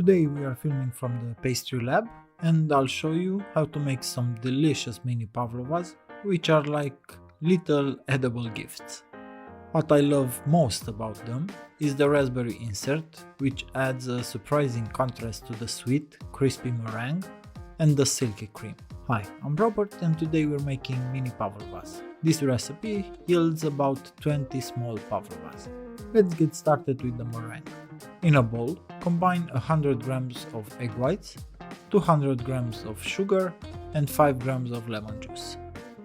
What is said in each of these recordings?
Today we are filming from the pastry lab and I'll show you how to make some delicious mini pavlovas, which are like little edible gifts. What I love most about them is the raspberry insert, which adds a surprising contrast to the sweet, crispy meringue and the silky cream. Hi, I'm Robert and today we're making mini pavlovas. This recipe yields about 20 small pavlovas. Let's get started with the meringue. In a bowl, combine 100 grams of egg whites, 200 grams of sugar and 5 grams of lemon juice.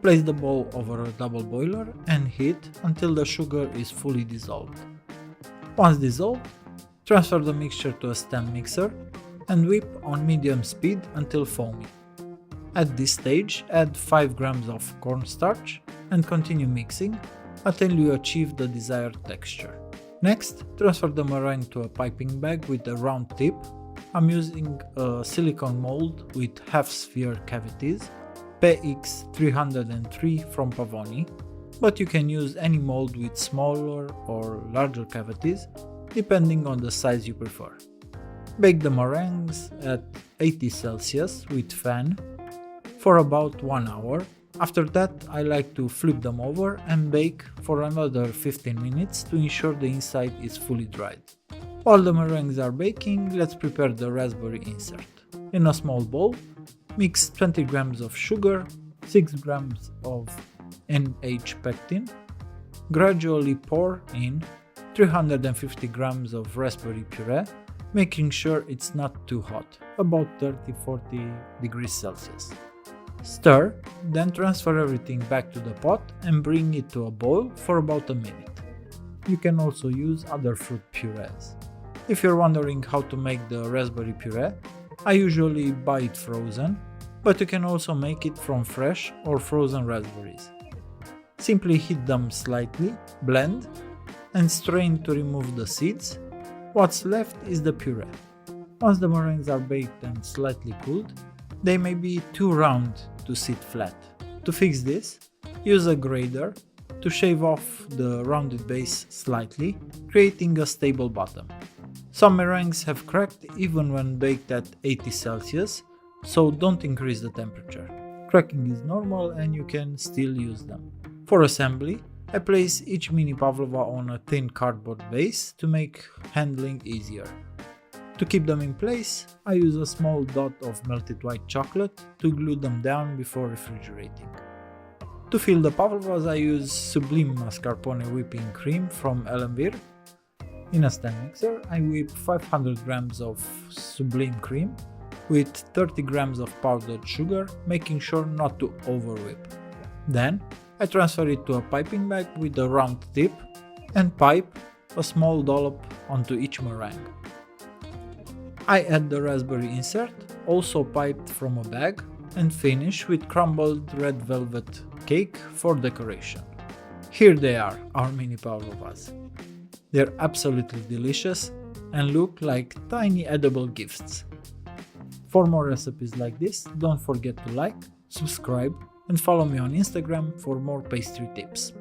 Place the bowl over a double boiler and heat until the sugar is fully dissolved. Once dissolved, transfer the mixture to a stand mixer and whip on medium speed until foamy. At this stage, add 5 grams of cornstarch and continue mixing until you achieve the desired texture. Next, transfer the meringue to a piping bag with a round tip. I'm using a silicone mold with half-sphere cavities, PX303 from Pavlova, but you can use any mold with smaller or larger cavities, depending on the size you prefer. Bake the meringues at 80 Celsius with fan for about 1 hour. After that, I like to flip them over and bake for another 15 minutes to ensure the inside is fully dried. While the meringues are baking, let's prepare the raspberry insert. In a small bowl, mix 20 grams of sugar, 6 grams of NH pectin. Gradually pour in 350 grams of raspberry puree, making sure it's not too hot, about 30-40 degrees Celsius. Stir, then transfer everything back to the pot and bring it to a boil for about a minute. You can also use other fruit purees. If you're wondering how to make the raspberry puree, I usually buy it frozen, but you can also make it from fresh or frozen raspberries. Simply heat them slightly, blend, and strain to remove the seeds. What's left is the puree. Once the meringues are baked and slightly cooled, they may be too round to sit flat. To fix this, use a grater to shave off the rounded base slightly, creating a stable bottom. Some meringues have cracked even when baked at 80 Celsius, so don't increase the temperature. Cracking is normal and you can still use them. For assembly, I place each mini pavlova on a thin cardboard base to make handling easier. To keep them in place, I use a small dot of melted white chocolate to glue them down before refrigerating. To fill the pavlovas, I use sublime mascarpone whipping cream from Ellenbeer. In a stand mixer, I whip 500 grams of sublime cream with 30 grams of powdered sugar, making sure not to over-whip. Then, I transfer it to a piping bag with a round tip and pipe a small dollop onto each meringue. I add the raspberry insert, also piped from a bag, and finish with crumbled red velvet cake for decoration. Here they are, our mini pavlovas. They're absolutely delicious and look like tiny edible gifts. For more recipes like this, don't forget to like, subscribe, and follow me on Instagram for more pastry tips.